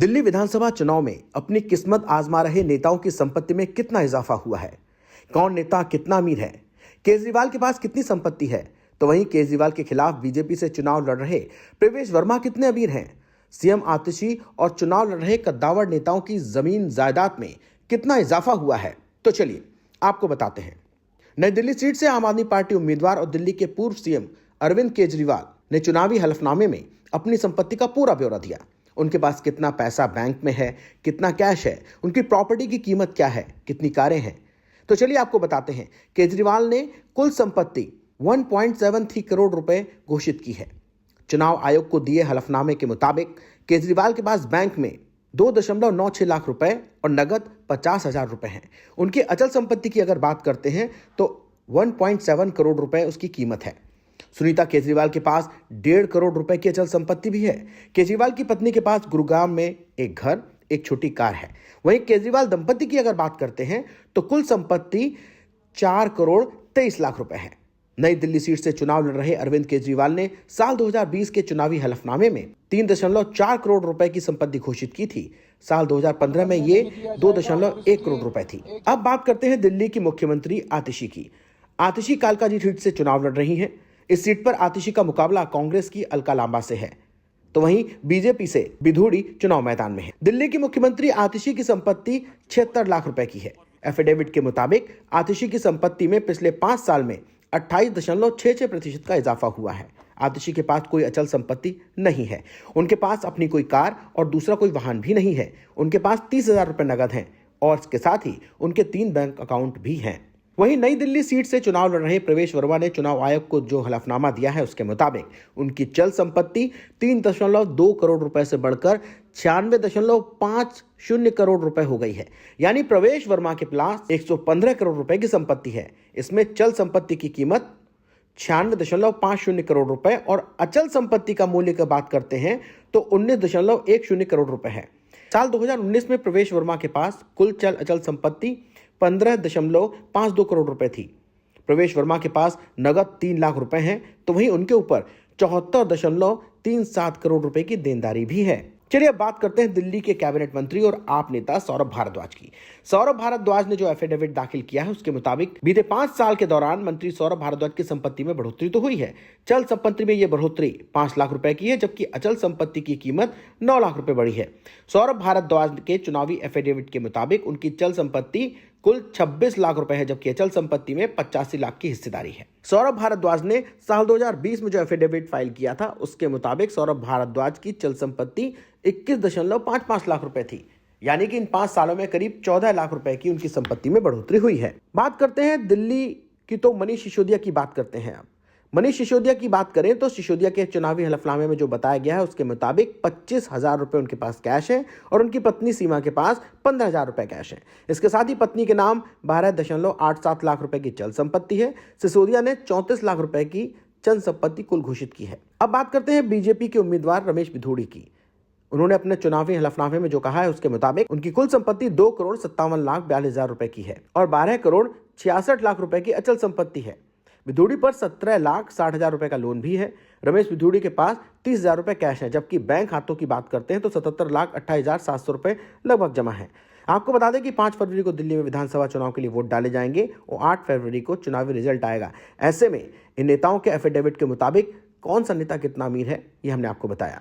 दिल्ली विधानसभा चुनाव में अपनी किस्मत आजमा रहे नेताओं की संपत्ति में कितना इजाफा हुआ है? कौन नेता कितना अमीर है? केजरीवाल के पास कितनी संपत्ति है? तो वहीं केजरीवाल के खिलाफ बीजेपी से चुनाव लड़ रहे प्रवेश वर्मा कितने अमीर हैं? सीएम आतिशी और चुनाव लड़ रहे कद्दावर नेताओं की जमीन जायदाद में कितना इजाफा हुआ है? तो चलिए आपको बताते हैं। नई दिल्ली सीट से आम आदमी पार्टी उम्मीदवार और दिल्ली के पूर्व सीएम अरविंद केजरीवाल ने चुनावी हलफनामे में अपनी संपत्ति का पूरा ब्यौरा दिया। उनके पास कितना पैसा बैंक में है, कितना कैश है, उनकी प्रॉपर्टी की कीमत क्या है, कितनी कारें हैं। तो चलिए आपको बताते हैं। केजरीवाल ने कुल संपत्ति 1.73 करोड़ रुपए घोषित की है। चुनाव आयोग को दिए हलफनामे के मुताबिक केजरीवाल के पास बैंक में 2.96 लाख रुपए और नगद 50,000 रुपए हैं। उनकी अचल संपत्ति की अगर बात करते हैं तो 1.7 करोड़ रुपए उसकी कीमत है। सुनीता केजरीवाल के पास 1.5 करोड़ रुपए की अचल संपत्ति भी है। केजरीवाल की पत्नी के पास गुरुग्राम में एक घर, एक छोटी कार है। वहीं केजरीवाल दंपति की अगर बात करते हैं तो कुल संपत्ति 4 करोड़ 23 लाख रुपए है। नई दिल्ली सीट से चुनाव लड़ रहे अरविंद केजरीवाल ने साल 2020 के चुनावी हलफनामे में 3.4 करोड़ रुपए की संपत्ति घोषित की थी। साल 2015 में ये 2.1 करोड़ रुपए थी। अब बात करते हैं दिल्ली की मुख्यमंत्री आतिशी की। आतिशी कालकाजी सीट से चुनाव लड़ रही हैं। इस सीट पर आतिशी का मुकाबला कांग्रेस की अलका लांबा से है, तो वहीं बीजेपी से बिधूड़ी चुनाव मैदान में है। दिल्ली की मुख्यमंत्री आतिशी की संपत्ति 76 लाख रुपए की है। एफिडेविट के मुताबिक आतिशी की संपत्ति में पिछले 5 साल में 28.66% का इजाफा हुआ है। आतिशी के पास कोई अचल संपत्ति नहीं है। उनके पास अपनी कोई कार और दूसरा कोई वाहन भी नहीं है। उनके पास 30,000 रुपए नगद हैं और इसके साथ ही उनके 3 बैंक अकाउंट भी हैं। वहीं नई दिल्ली सीट से चुनाव लड़ रहे प्रवेश वर्मा ने चुनाव आयोग को जो हलफनामा दिया है उसके मुताबिक उनकी चल संपत्ति 3.2 करोड़ रुपए से बढ़कर 96.50 करोड़ रुपए हो गई है। यानी प्रवेश वर्मा के पास 115 करोड़ रुपए की संपत्ति है। इसमें चल संपत्ति की कीमत 96.50 करोड़ रुपए और अचल संपत्ति का मूल्य की बात करते हैं तो 19.10 करोड़ रुपए है। साल 2019 में प्रवेश वर्मा के पास कुल चल अचल संपत्ति 15.52 करोड़ रुपए थी। प्रवेश वर्मा के पास नगद 3 लाख रुपए हैं, तो वहीं उनके ऊपर 74.37 करोड़ रुपए की देनदारी भी है। चलिए अब बात करते हैं दिल्ली के कैबिनेट मंत्री और आप नेता सौरभ भारद्वाज की। सौरभ भारद्वाज ने जो एफिडेविट दाखिल किया है उसके मुताबिक बीते 5 साल के दौरान मंत्री सौरभ भारद्वाज की संपत्ति में बढ़ोतरी तो हुई है। चल संपत्ति में यह बढ़ोतरी 5 लाख रुपए की है, जबकि अचल संपत्ति की कीमत 9 लाख रुपए बढ़ी है। सौरभ भारद्वाज के चुनावी एफिडेविट के मुताबिक उनकी चल संपत्ति कुल 26 लाख रुपए है, जबकि अचल संपत्ति में 85 लाख की हिस्सेदारी है। सौरभ भारद्वाज ने साल 2020 में जो एफिडेविट फाइल किया था उसके मुताबिक सौरभ भारद्वाज की चल संपत्ति 21.55 लाख रुपए थी। यानी कि इन 5 सालों में करीब 14 लाख रुपए की उनकी संपत्ति में बढ़ोतरी हुई है। बात करते हैं दिल्ली की, तो मनीष सिसोदिया की बात करते हैं। अब मनीष सिसोदिया की बात करें तो सिसोदिया के चुनावी हलफनामे में जो बताया गया है उसके मुताबिक 25,000 रुपए उनके पास कैश है और उनकी पत्नी सीमा के पास 15,000 रुपए कैश है। इसके साथ ही पत्नी के नाम 12.87 लाख रुपए की चल संपत्ति है। सिसोदिया ने 34 लाख रुपए की चल संपत्ति कुल घोषित की है। अब बात करते हैं बीजेपी के उम्मीदवार रमेश बिधूड़ी की। उन्होंने अपने चुनावी हलफनामे में जो कहा है उसके मुताबिक उनकी कुल संपत्ति 2,57,42,000 रुपए की है और 12,66,00,000 रुपए की अचल संपत्ति है। बिधूड़ी पर 17,60,000 रुपए का लोन भी है। रमेश बिधूड़ी के पास 30,000 रुपए कैश है, जबकि बैंक खातों की बात करते हैं तो 77,28,700 रुपए लगभग जमा है। आपको बता दें कि 5 फरवरी को दिल्ली में विधानसभा चुनाव के लिए वोट डाले जाएंगे और 8 फरवरी को चुनावी रिजल्ट आएगा। ऐसे में इन नेताओं के एफिडेविट के मुताबिक कौन सा नेता कितना अमीर है, ये हमने आपको बताया।